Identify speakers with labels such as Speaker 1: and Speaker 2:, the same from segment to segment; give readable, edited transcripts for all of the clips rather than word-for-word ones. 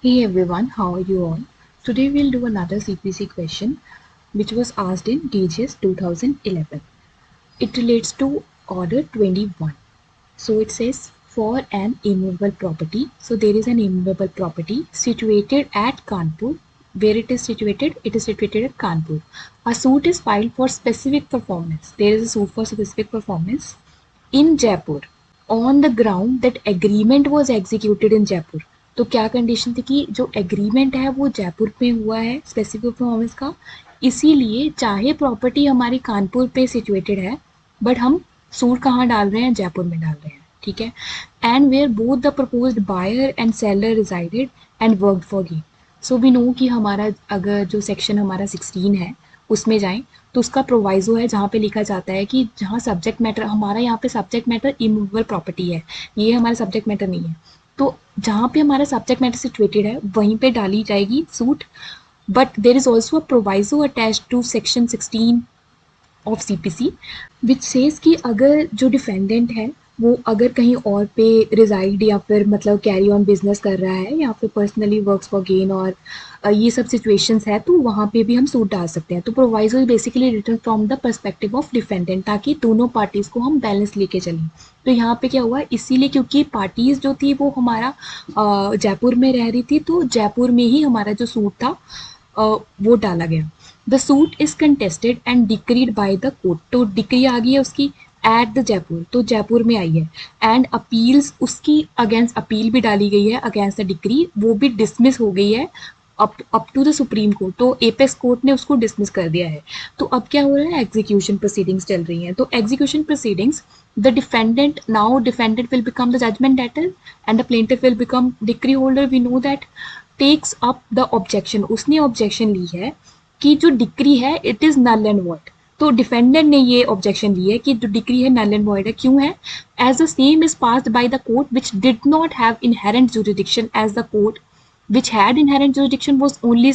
Speaker 1: Hey everyone, how are you all? Today we'll do another CPC question which was asked in DGS 2011. It relates to Order 21. So it says for an immovable property. So there is an immovable property situated at Kanpur. Where it is situated? It is situated at Kanpur. A suit is filed for specific performance. There is a suit for specific performance in Jaipur on the ground that agreement was executed in Jaipur. तो क्या condition थी कि जो agreement है वो जयपुर में हुआ है स्पेसिफिक परफॉर्मेंस का, इसीलिए चाहे प्रॉपर्टी हमारी कानपुर पे सिचुएटेड है बट हम सूट कहाँ डाल रहे हैं, जयपुर में डाल रहे हैं, ठीक है. And where both the proposed buyer and seller resided and worked for gain. So we know कि हमारा अगर जो सेक्शन हमारा 16 है उसमें जाएं तो उसका प्रोवाइजो है जहाँ पे लिखा जाता है कि जहाँ सब्जेक्ट मैटर, हमारा यहाँ पे सब्जेक्ट मैटर इमूवेबल प्रॉपर्टी है, ये हमारा सब्जेक्ट मैटर नहीं है. तो जहाँ पे हमारा सब्जेक्ट मैटर सिचुएटेड है वहीं पे डाली जाएगी suit. But there is also a proviso attached to section 16 of CPC which says कि अगर जो डिफेंडेंट है वो अगर कहीं और पे रिजाइड या फिर मतलब कैरी ऑन बिजनेस कर रहा है या फिर पर्सनली वर्क्स फॉर गेन और ये सब सिचुएशंस है तो वहाँ पे भी हम सूट डाल सकते हैं. तो proviso is basically written from the perspective of defendant ताकि दोनों पार्टीज को हम बैलेंस लेके चलें. तो यहाँ पे क्या हुआ, इसीलिए क्योंकि पार्टीज जो थी वो हमारा जयपुर में रह रही थी तो जयपुर में ही हमारा जो सूट था वो डाला गया. The suit is contested and decreed bye the court. तो डिक्री आ गई है उसकी एट द जयपुर, तो जयपुर में आई है. एंड अपील्स उसकी अगेंस्ट अपील भी डाली गई है अगेंस्ट द डिक्री, वो भी डिसमिस हो गई है up to the supreme court. तो एपेक्स कोर्ट ने उसको डिसमिस कर दिया है. तो अब क्या हो रहा है, एग्जीक्यूशन प्रोसीडिंग्स चल रही हैं. तो execution proceedings, the defendant will become the judgment debtor and the plaintiff will become decree holder. We know that takes up the objection. उसने objection ली है कि जो डिक्री है it is null and void. तो डिफेंडेंट ने ये objection ली है कि जो डिक्री है नल एंड वॉइड है. क्यों है? As the same is passed by the court which did not have inherent jurisdiction as the court which had inherent jurisdiction was only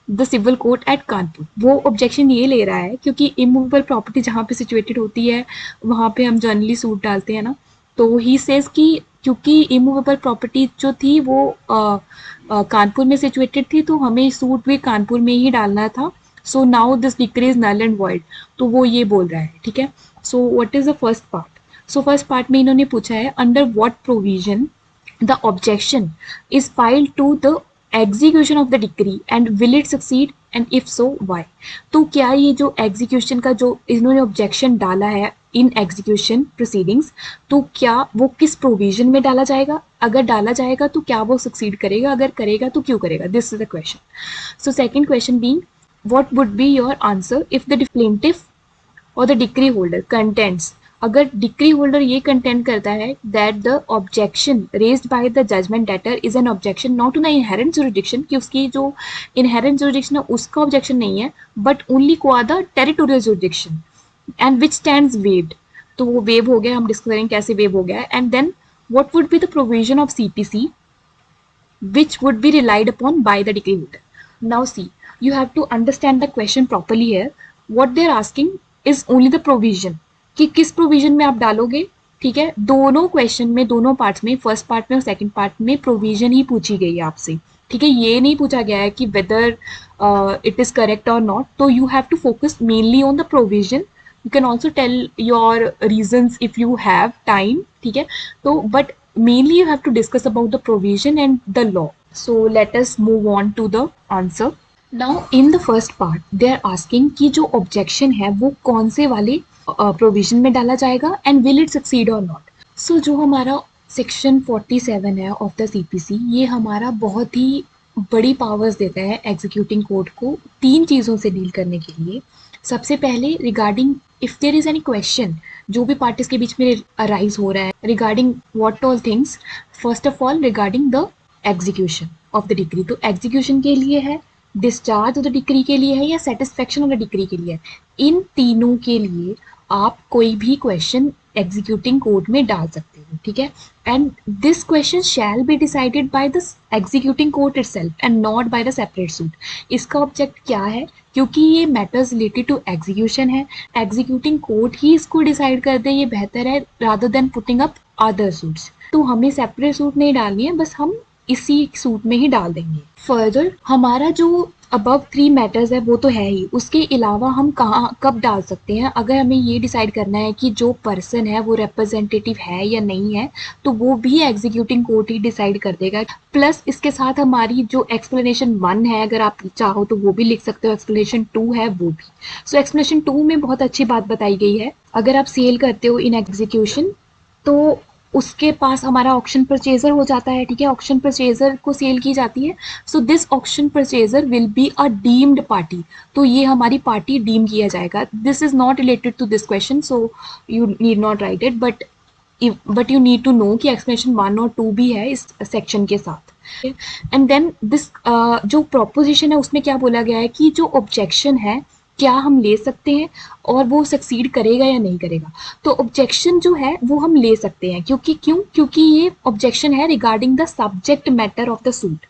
Speaker 1: the civil court at Kanpur. वो objection ये ले रहा है क्योंकि इमूवेबल प्रॉपर्टी जहाँ पे सिचुएटेड होती है वहाँ पे हम जनरली सूट डालते हैं ना. तो ही सेज कि क्योंकि इमूवेबल प्रॉपर्टी जो थी वो कानपुर में सिचुएटेड थी तो हमें सूट भी कानपुर में ही डालना था. So now this decree is null and void. तो वो ये बोल रहा है, ठीक है. So what is the first part? So first part में इन्होंने पूछा है under what provision the objection is filed to the execution of the decree and will it succeed and if so why. तो क्या ये जो एग्जीक्यूशन का जो इन्होंने ऑब्जेक्शन डाला है इन एग्जीक्यूशन प्रोसीडिंग्स, तो क्या वो किस प्रोविजन में डाला जाएगा? अगर डाला जाएगा तो क्या वो सक्सीड करेगा? अगर करेगा तो क्यों करेगा? This is the question. So second question being what would be your answer if the plaintiff और द डिक्री होल्डर कंटेंट्स, अगर डिक्री होल्डर ये कंटेंट करता है that the objection raised by the judgment debtor is an objection not to the inherent jurisdiction, कि उसकी जो inherent jurisdiction है उसका ऑब्जेक्शन नहीं है बट ओनली को the territorial jurisdiction and which stands waived. तो वो वेव हो गया, हम डिस्कस करेंगे कैसे वेव हो गया. And then what would be the provision of CPC which would be relied upon by the decree holder. Now see, you have to understand the question properly here. What they are asking is only the provision, कि किस provision में आप डालोगे, ठीक है. दोनों question में, दोनों पार्ट्स में, फर्स्ट पार्ट में और सेकंड पार्ट में प्रोविजन ही पूछी गई है आपसे, ठीक है. ये नहीं पूछा गया है कि वेदर इट इज करेक्ट और नॉट. तो you have to focus mainly on the provision. You can also tell your reasons if you have time, ठीक है. तो but mainly you have to discuss about the provision and the law. So let us move on to the answer. Now in the first part they are asking कि जो objection है वो कौन से वाले provision में डाला जाएगा and will it succeed or not. So जो हमारा section 47 है of the CPC, ये हमारा बहुत ही बड़ी पावर्स देता है एग्जीक्यूटिंग कोर्ट को तीन चीज़ों से डील करने के लिए. सबसे पहले regarding if there is any question जो भी पार्टीज के बीच में अराइज हो रहा है regarding what all things. First of all regarding the execution of the decree. तो एग्जीक्यूशन के लिए है, डिस्चार्ज ऑफ द डिक्री के लिए है या सेटिस्फेक्शन ऑफ द डिक्री के लिए है. इन तीनों के लिए आप कोई भी क्वेश्चन एग्जीक्यूटिंग कोर्ट में डाल सकते हो, ठीक है. And this question shall be decided by the executing court itself and not by the separate suit. इसका ऑब्जेक्ट क्या है? क्योंकि ये मैटर्स रिलेटेड टू एग्जीक्यूशन है, एग्जीक्यूटिंग कोर्ट ही इसको डिसाइड कर दे, ये बेहतर है rather than putting up other suits. तो हमें सेपरेट सूट नहीं डालनी है, बस हम इसी सूट में ही डाल देंगे। फर्दर हमारा जो अबव 3 मैटर्स है वो तो है ही, उसके अलावा हम कहाँ कब डाल सकते हैं, अगर हमें ये डिसाइड करना है कि जो पर्सन है वो रिप्रेजेंटेटिव है या नहीं है, तो वो भी एग्जीक्यूटिंग कोर्ट ही डिसाइड कर देगा। प्लस इसके साथ हमारी जो एक्सप्लेनेशन 1 है, अगर आप चाहो तो वो भी लिख सकते हो, एक्सप्लेनेशन 2 है वो भी। सो एक्सप्लेनेशन 2 में बहुत अच्छी बात बताई गई है, अगर आप सेल करते हो इन एग्जीक्यूशन तो उसके पास हमारा ऑक्शन परचेजर हो जाता है, ठीक है, ऑक्शन परचेजर को सेल की जाती है। So this auction purchaser will be a deemed party, तो ये हमारी पार्टी डीम किया जाएगा। This is not related to this question, so you need not write it, but you need to know कि एक्सप्लेनेशन 1 और 2 भी है इस सेक्शन के साथ। एंड देन दिस जो प्रोपोजिशन है उसमें क्या बोला गया है कि जो ऑब्जेक्शन है क्या हम ले सकते हैं और वो सक्सीड करेगा या नहीं करेगा। तो ऑब्जेक्शन जो है वो हम ले सकते हैं, क्योंकि ये ऑब्जेक्शन है regarding the subject matter of the suit.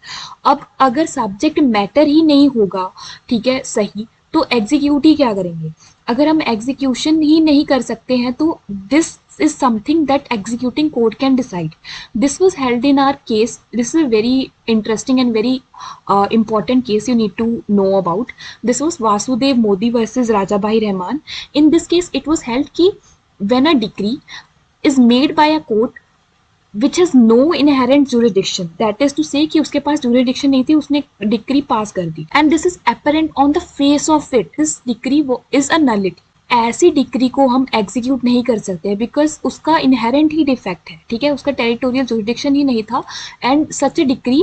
Speaker 1: अब अगर सब्जेक्ट मैटर ही नहीं होगा, ठीक है, सही, तो एग्जीक्यूट ही क्या करेंगे। अगर हम एग्जीक्यूशन ही नहीं कर सकते हैं तो this is something that executing court can decide. This was held in our case. This is a very interesting and very important case you need to know about. This was Vasudev Modi versus Raja Bhai Rahman. In this case, it was held कि when a decree is made by a court which has no inherent jurisdiction, that is to say कि उसके पास jurisdiction नहीं थी, उसने decree pass कर दी, and this is apparent on the face of it, this decree is a nullity. ऐसी decree को हम execute नहीं कर सकते बिकॉज उसका इनहेरेंट ही डिफेक्ट है, ठीक है, उसका टेरिटोरियल जुरिडिक्शन ही नहीं था, and such A decree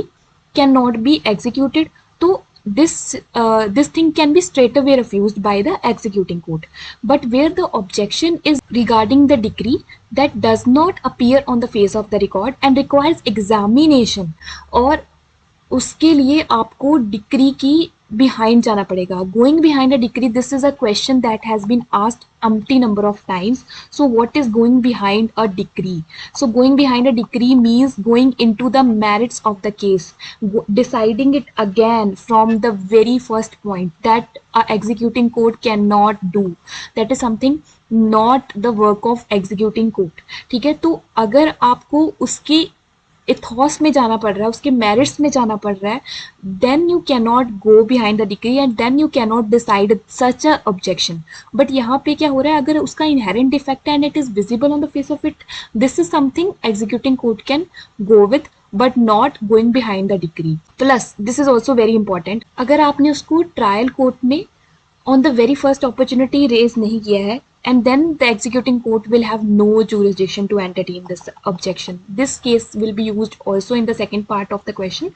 Speaker 1: can not be executed. तो this thing can be straight away refused by the executing court. But where the objection is regarding the decree that does not appear on the face of the record and requires examination, और उसके लिए आपको decree की behind जाना पड़ेगा। Going behind a decree, this is a question that has been asked umpty number of times. So what is going behind a decree? So going behind a decree means going into the merits of the case, deciding it again from the very first point that a executing court cannot do. That is something not the work of executing court, ठीक है। तो अगर आपको उसकी ethos में जाना पड़ रहा है, उसके मेरिट्स में जाना पड़ रहा है, then you can not go behind the decree and then you can not decide such a objection. But यहाँ पे क्या हो रहा है, अगर उसका इनहेरेंट डिफेक्ट है and it is visible on the face of it, this is something executing court can go with, but not going behind the decree. Plus this is also very important, अगर आपने उसको trial court में on the very first opportunity raise नहीं किया है, and then the executing court will have no jurisdiction to entertain this objection. This case will be used also in the second part of the question.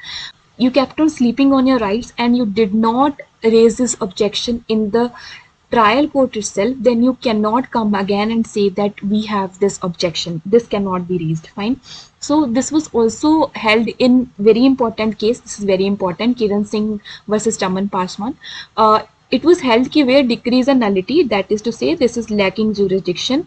Speaker 1: You kept on sleeping on your rights and you did not raise this objection in the trial court itself, then you cannot come again and say that we have this objection. This cannot be raised. Fine. So this was also held in very important case. This is very important. Kiran Singh versus Taman Paswan. It was held कि where decree is a nullity, that is to say this is lacking jurisdiction,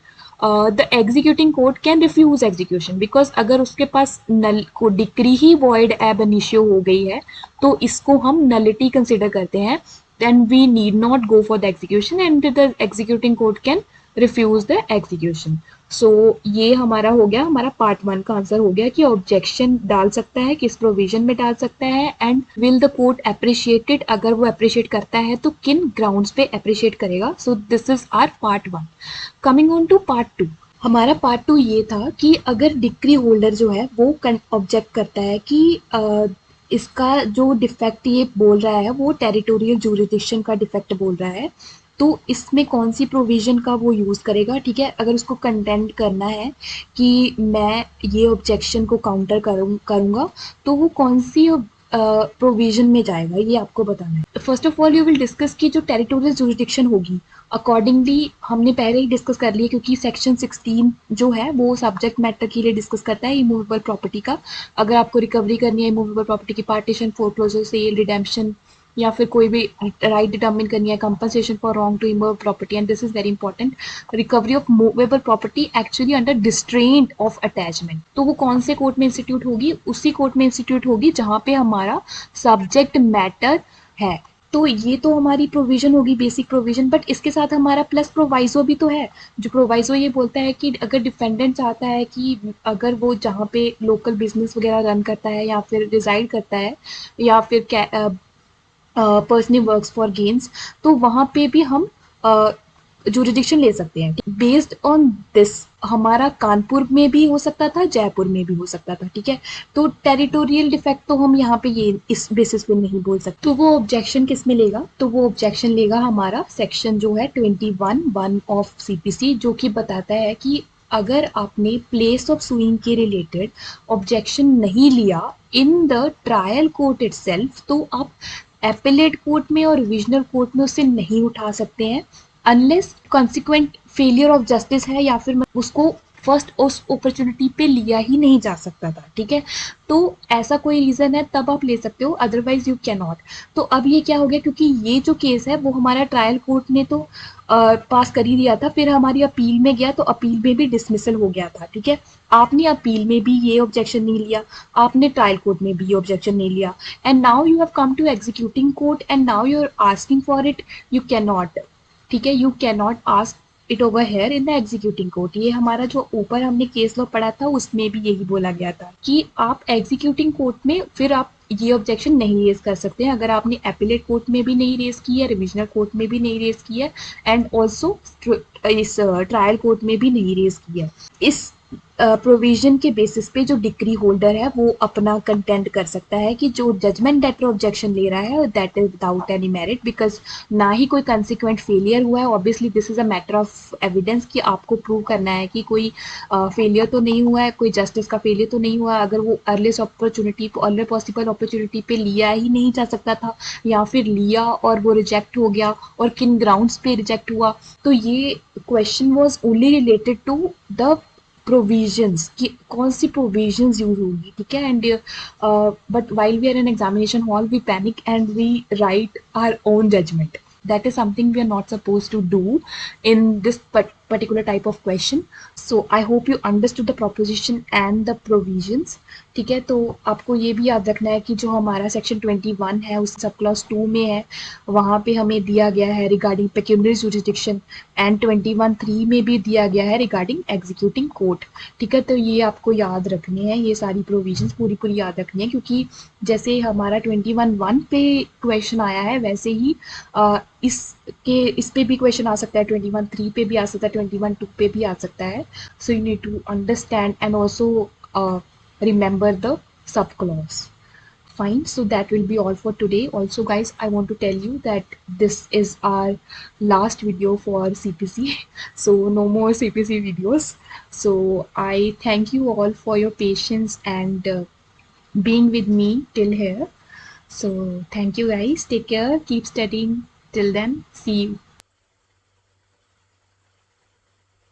Speaker 1: the executing court can refuse execution because अगर उसके पास को decree he void ab initio हो गई है तो इसको हम nullity consider करते हैं, then we need not go for the execution and the executing court can refuse the execution. So ये हमारा हो गया, हमारा पार्ट 1 का आंसर हो गया कि ऑब्जेक्शन डाल सकता है, किस प्रोविजन में डाल सकता है, and will the court appreciate it, अगर वो अप्रिशिएट करता है तो किन ग्राउंड्स पे अप्रिशिएट करेगा। So this is our part 1। Coming on to part 2, हमारा पार्ट 2 ये था कि अगर डिक्री होल्डर जो है वो ऑब्जेक्ट करता है कि इसका जो डिफेक्ट ये बोल रहा है वो टेरिटोरियल जुरिडिक्शन का डिफेक्ट बोल रहा है, तो इसमें कौन सी प्रोविज़न का वो यूज़ करेगा, ठीक है। अगर उसको कंटेंट करना है कि मैं ये ऑब्जेक्शन को काउंटर करूँगा तो वो कौन सी प्रोविज़न में जाएगा, ये आपको बताना है। First of all you will discuss की जो टेरिटोरियल जुरिडिक्शन होगी अकॉर्डिंगली हमने पहले ही डिस्कस कर लिया, क्योंकि सेक्शन 16 जो है वो सब्जेक्ट मैटर के लिए डिस्कस करता है इमूवेबल प्रॉपर्टी का। अगर आपको रिकवरी करनी है इमूवेबल प्रॉपर्टी की, पार्टीशन, फोरक्लोजर, सेल, रिडेम्पशन या फिर कोई भी राइट डिटर्मिन करनी है, compensation for wrong to immovable property, and this is very important, recovery of movable property actually under distraint of attachment, तो वो कौन से कोर्ट में इंस्टीट्यूट होगी, उसी कोर्ट में इंस्टीट्यूट होगी जहाँ पे हमारा सब्जेक्ट मैटर है, तो ये तो हमारी प्रोविजन होगी, बेसिक प्रोविजन, बट इसके साथ हमारा प्लस प्रोवाइजो भी तो है। जो प्रोवाइजो ये बोलता है कि अगर डिफेंडेंट चाहता है कि अगर वो जहाँ पे लोकल बिजनेस वगैरह रन करता है या फिर रिजाइड करता है या फिर पर्सनली वर्क्स फॉर गेन्स, तो वहाँ पे भी हम जुरिडिक्शन ले सकते हैं। बेस्ड ऑन दिस हमारा कानपुर में भी हो सकता था, जयपुर में भी हो सकता था, ठीक है। तो टेरिटोरियल डिफेक्ट तो हम यहाँ पे ये इस बेसिस पे नहीं बोल सकते। तो वो ऑब्जेक्शन किस में लेगा, तो वो ऑब्जेक्शन लेगा हमारा सेक्शन जो है 21(1) ऑफ सीपीसी, जो कि बताता है कि अगर आपने प्लेस ऑफ सुइंग के रिलेटेड ऑब्जेक्शन नहीं लिया in the trial court itself, तो आप एपेलेट कोर्ट में और रिविजनल कोर्ट में उसे नहीं उठा सकते हैं unless consequent failure of justice है, या फिर उसको फर्स्ट उस अपॉर्चुनिटी पे लिया ही नहीं जा सकता था, ठीक है। तो ऐसा कोई रीज़न है तब आप ले सकते हो, अदरवाइज यू कैन नॉट। तो अब ये क्या हो गया, क्योंकि ये जो केस है वो हमारा ट्रायल कोर्ट ने तो पास कर ही दिया था, फिर हमारी अपील में गया तो अपील में भी डिसमिसल हो गया था, ठीक है। आपने अपील में भी ये ऑब्जेक्शन नहीं लिया, आपने ट्रायल कोर्ट में भी ये ऑब्जेक्शन नहीं लिया, and now you have come to executing court and now you are asking for it, you can not, ठीक है। You can not ask it over here in the executing court. ये हमारा जो ऊपर हमने केस लॉ पढ़ा था उसमें भी यही बोला गया था कि आप एग्जीक्यूटिंग कोर्ट में फिर आप ये ऑब्जेक्शन नहीं रेज कर सकते हैं अगर आपने एपिलेट कोर्ट में भी नहीं रेज की है, रिविजनल कोर्ट में भी नहीं रेज की है, एंड ऑल्सो इस ट्रायल कोर्ट में भी नहीं रेज की है। इस प्रोविजन के बेसिस पे जो डिक्री होल्डर है वो अपना कंटेंट कर सकता है कि जो जजमेंट डेटर ऑब्जेक्शन ले रहा है that is without any merit, because ना ही कोई कंसिक्वेंट फेलियर हुआ है। Obviously this is a matter of evidence कि आपको प्रूव करना है कि कोई फेलियर तो नहीं हुआ है, कोई जस्टिस का फेलियर तो नहीं हुआ। अगर वो earliest opportunity early possible opportunity पे लिया ही नहीं जा सकता था, या फिर लिया और वो रिजेक्ट हो गया, और किन ग्राउंड्स पे रिजेक्ट हुआ, तो ये question was only related to the provisions कि कौन सी प्रोविजंस यूज होगी, ठीक है। And but while we are in examination hall we panic and we write our own judgement, that is something we are not supposed to do in this particular type of question. So I hope you understood the proposition and the provisions, ठीक है। तो आपको ये भी याद रखना है कि जो हमारा सेक्शन 21 है उस सब क्लॉज 2 में है, वहाँ पे हमें दिया गया है रिगार्डिंग पेक्यूनियरी जुरिसडिक्शन, एंड 21(3) में भी दिया गया है रिगार्डिंग एग्जीक्यूटिंग कोर्ट, ठीक है। तो ये आपको याद रखनी है, ये सारी प्रोविजंस पूरी पूरी याद रखनी है, क्योंकि जैसे हमारा 21(1) पे क्वेश्चन आया है वैसे ही इस पे भी क्वेश्चन आ सकता है, 21(3) पे भी आ सकता है, 21(2) पे भी आ सकता है। So you need to understand and also remember the subclause. Fine, so that will be all for today. Also guys, I want to tell you that this is our last video for CPC so no more CPC videos. So I thank you all for your patience and being with me till here. So thank you guys, take care, keep studying. Till then, see you.